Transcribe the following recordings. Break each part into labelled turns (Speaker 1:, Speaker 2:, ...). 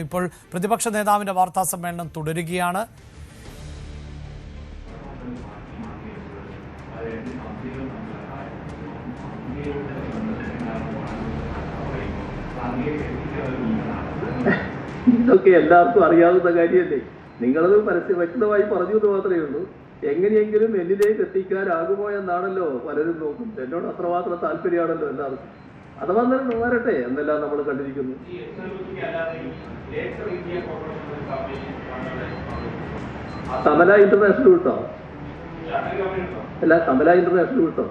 Speaker 1: ഇപ്പോൾ പ്രതിപക്ഷ നേതാവിന്റെ വാർത്താ സമ്മേളനം തുടരുകയാണ്.
Speaker 2: ഇതൊക്കെ എല്ലാവർക്കും അറിയാവുന്ന കാര്യമല്ലേ? നിങ്ങളത് വ്യക്തമായി പറഞ്ഞു എന്ന് മാത്രമേ ഉള്ളൂ. എങ്ങനെയെങ്കിലും എന്നിലേക്ക് എത്തിക്കാനാകുമോ എന്നാണല്ലോ പലരും നോക്കുന്നത്. എന്നോട് അത്രമാത്രം താല്പര്യമാണല്ലോ എല്ലാവർക്കും. അഥവാ തന്നെ വരട്ടെ എന്നെല്ലാം നമ്മൾ കണ്ടിരിക്കുന്നു. കമല ഇന്റർനാഷണൽ വിട്ടോ? അല്ല, കമല ഇന്റർനാഷണൽ വിട്ടോ?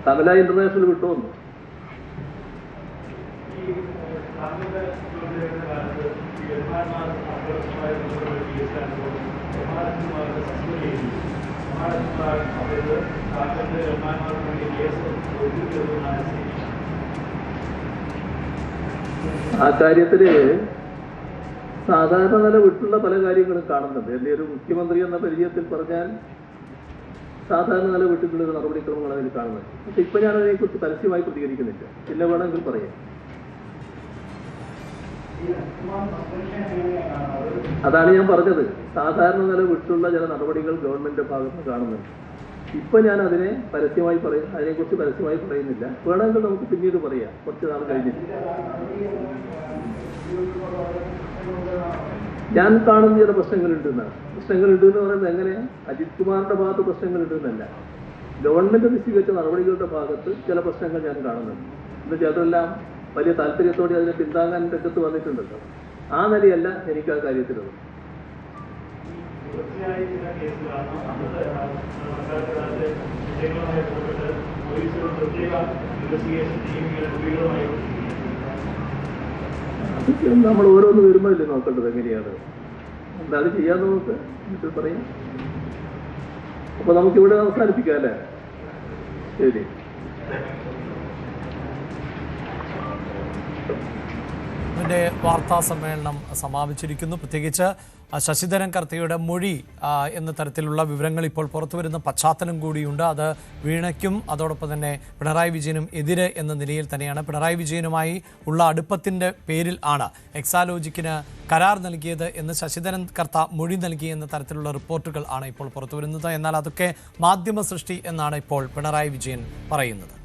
Speaker 2: കമല ഇന്റർനാഷണൽ വിട്ടോന്ന് ആ കാര്യത്തില് സാധാരണ നില വിട്ടുള്ള പല കാര്യങ്ങളും കാണുന്നുണ്ട്. എന്റെ ഒരു മുഖ്യമന്ത്രി എന്ന പരിചയത്തിൽ പറഞ്ഞാൽ സാധാരണ നില വിട്ടിട്ടുള്ള നടപടിക്രമങ്ങൾ അതിൽ കാണുന്നുണ്ട്. പക്ഷെ ഇപ്പൊ ഞാൻ അതിനെക്കുറിച്ച് പരസ്യമായി പ്രതികരിക്കുന്നില്ല. പിന്നെ വേണമെങ്കിൽ പറയാം. അതാണ് ഞാൻ പറഞ്ഞത്. സാധാരണ നില വിട്ടുള്ള ചില നടപടികൾ ഗവൺമെന്റിന്റെ ഭാഗത്ത് കാണുന്നുണ്ട്. ഇപ്പൊ ഞാൻ അതിനെ പരസ്യമായി അതിനെക്കുറിച്ച് പരസ്യമായി പറയുന്നില്ല. വേണമെങ്കിൽ നമുക്ക് പിന്നീട് പറയാം, കുറച്ച് നാൾ കഴിഞ്ഞിട്ട്. ഞാൻ കാണുന്ന ചില പ്രശ്നങ്ങളുണ്ടെന്നാണ്. പ്രശ്നങ്ങളുണ്ട് എന്ന് പറയുന്നത് എങ്ങനെ? അജിത് കുമാറിന്റെ ഭാഗത്ത് പ്രശ്നങ്ങളുണ്ടെന്നല്ല, ഗവൺമെന്റ് സ്വീകരിച്ച നടപടികളുടെ ഭാഗത്ത് ചില പ്രശ്നങ്ങൾ ഞാൻ കാണുന്നുണ്ട്. എന്നുവെച്ചാൽ അതെല്ലാം വലിയ താല്പര്യത്തോടെ അതിനെ പിന്താങ്ങാൻ രംഗത്ത് വന്നിട്ടുണ്ടല്ലോ. ആ നിലയല്ല എനിക്ക് ആ കാര്യത്തിലുള്ളത്. നമ്മൾ ഓരോന്ന് വരുമ്പോഴല്ലേ നോക്കേണ്ടത് എങ്ങനെയാണ്. എന്താണ് ചെയ്യാൻ നമുക്ക് എന്നിട്ട് പറയാം. അപ്പൊ നമുക്കിവിടെ അവസാനിപ്പിക്കാം അല്ലേ? ശരി.
Speaker 1: വാർത്താ സമ്മേളനം സമാപിച്ചിരിക്കുന്നു. പ്രത്യേകിച്ച് ശശിധരൻ കർത്തയുടെ മൊഴി എന്ന തരത്തിലുള്ള വിവരങ്ങൾ ഇപ്പോൾ പുറത്തുവരുന്ന പശ്ചാത്തലം കൂടിയുണ്ട്. അത് വീണയ്ക്കും അതോടൊപ്പം തന്നെ പിണറായി വിജയനും എതിരെ എന്ന നിലയിൽ തന്നെയാണ്. പിണറായി വിജയനുമായി ഉള്ള അടുപ്പത്തിന്റെ പേരിൽ ആണ് എക്സാലോജിക്കിന് കരാർ നൽകിയത് എന്ന് ശശിധരൻ കർത്ത മൊഴി നൽകി എന്ന തരത്തിലുള്ള റിപ്പോർട്ടുകൾ ആണ് ഇപ്പോൾ പുറത്തുവരുന്നത്. എന്നാൽ അതൊക്കെ മാധ്യമ സൃഷ്ടി എന്നാണ് ഇപ്പോൾ പിണറായി വിജയൻ പറയുന്നത്.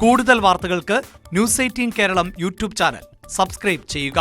Speaker 1: കൂടുതൽ വാർത്തകൾക്ക് News 18 Keralam YouTube channel subscribe ചെയ്യുക.